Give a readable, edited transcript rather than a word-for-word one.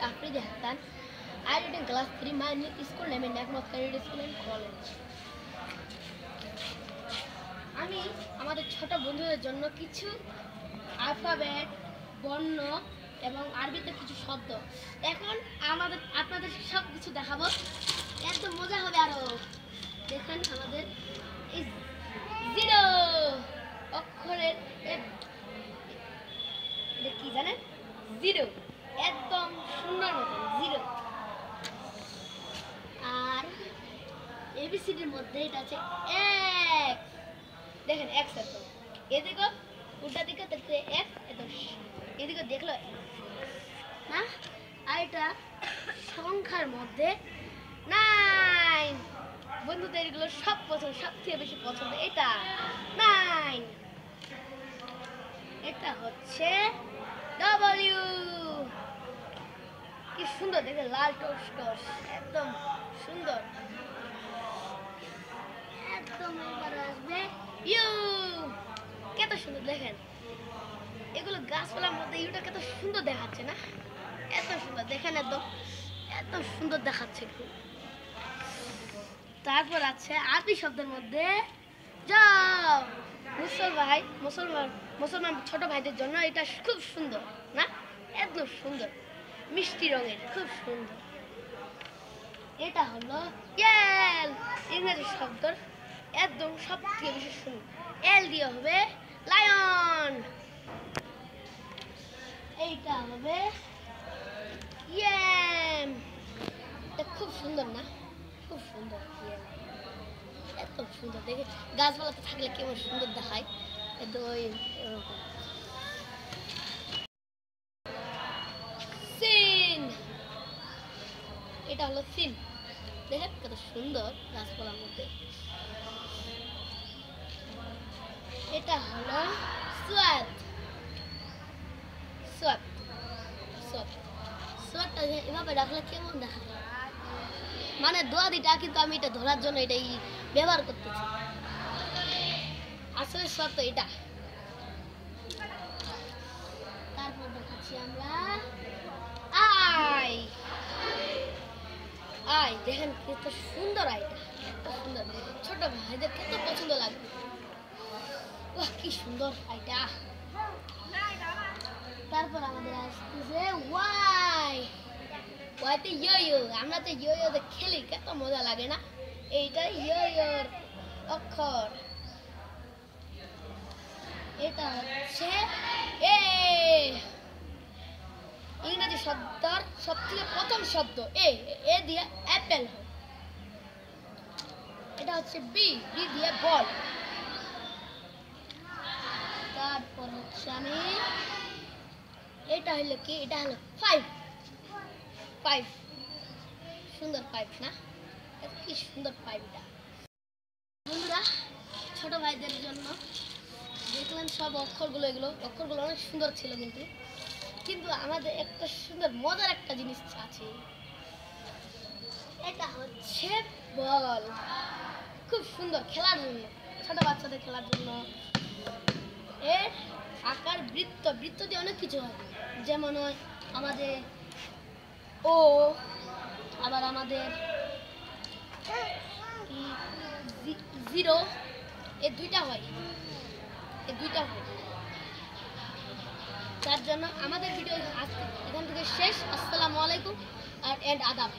Afridi Hassan. I read in class 3. My school name is Nagmos Career School and College. আমি আমাদের ছোট বন্ধুদের জন্য কিছু অ্যালফাবেট, বর্ণ এবং আরবিতে কিছু শব্দ এখন আপনাদের সব কিছু দেখাবো। একদম মজা হবে আরো। দেখেন আমাদের এই জিরো অক্ষরের এটা কি জানেন? জিরো, একদম সুন্দর মতন জিরো। আর এবিসিডির মধ্যে এটা আছে এক। দেখেন এক্স এত এদিকে উল্টা দিকে দেখতে এক্স এত এদিকে দেখলো না। আর এটা সংখ্যার মধ্যে 9। বন্ধুদের এগুলো সব পছন্দ, সবথেকে বেশি পছন্দ এটা 9। এটা হচ্ছে ডব্লিউ। কি সুন্দর দেখে, লাল টস টস, একদম সুন্দর। একদম এবার আসবে ইউ। কত সুন্দর দেখেন, এগুলো গাছপালার মধ্যে ইউটা কত সুন্দর দেখাচ্ছে না? এত সুন্দর দেখেন, একদম এত সুন্দর দেখাচ্ছে। তারপর আছে আরবি শব্দের মধ্যে যাও। মুসলমান ছোট ভাইদের জন্য এটা খুব সুন্দর না? একদম সুন্দর, মিষ্টি রঙের, খুব সুন্দর। এটা হলো এল। ইংরেজি শব্দ একদম সবথেকে বেশি সুন্দর। এল দিয়ে হবে লায়ন। এইটা হবে ইয়েম। এটা খুব সুন্দর না? খুব সুন্দর, এত সুন্দর দেখে। গাছপালাতে থাকলে কেমন সুন্দর দেখায়, একদম এরকম। সিন। এটা হলো সিন। দেখেন কত সুন্দর গাছপালার মধ্যে। এটা হলো সোয়াদ। সোয়াদটা এভাবে রাখলে কেমন দেখা যায়, মানে দোয়া দিটা, কিন্তু আমি এটা ধরার জন্য এটাই ব্যবহার করতেছি। আসলে সোয়াদ তো এটা। তারপর দেখাচ্ছি আমরা আই। আই দেখেন কত সুন্দর, আইটা এত সুন্দর, ছোট ভাইদের কত পছন্দ লাগবে। বাহ কি সুন্দর আইটা। তারপর আমাদের আসতেছে ওয়াই। ওয়াইতে ইয়ো। আমরা তো ইয়োতে খেলি, কত মজা লাগে না? এইটা ইয়োর অক্ষর। এটা হচ্ছে এ। ইংরেজি শব্দের সবথেকে প্রথম শব্দ এ। এ দিয়ে অ্যাপেল হয়। এটা হচ্ছে বি। বি দিয়ে বল। তারপর হচ্ছে আমি এটা হলো কি? এটা হলো 5। সুন্দর 5 না? কি সুন্দর 5 এটা। বন্ধুরা, ছোট ভাইদের জন্য দেখলেন সব অক্ষরগুলো, এগুলো অক্ষরগুলো অনেক সুন্দর ছিল, কিন্তু আমাদের একটা সুন্দর মজার একটা জিনিস আছে। এটা হচ্ছে বল। খুব সুন্দর খেলার জন্য, ছোট বাচ্চাদের খেলার জন্য। এর আকার বৃত্ত। বৃত্ত দিয়ে অনেক কিছু হয়, যেমন হয় আমাদের ও, আবার আমাদের জিরো। এই দুইটা হয়। তার জন্য আমাদের ভিডিও এখান থেকে শেষ। আসসালামু আলাইকুম আর আদাব।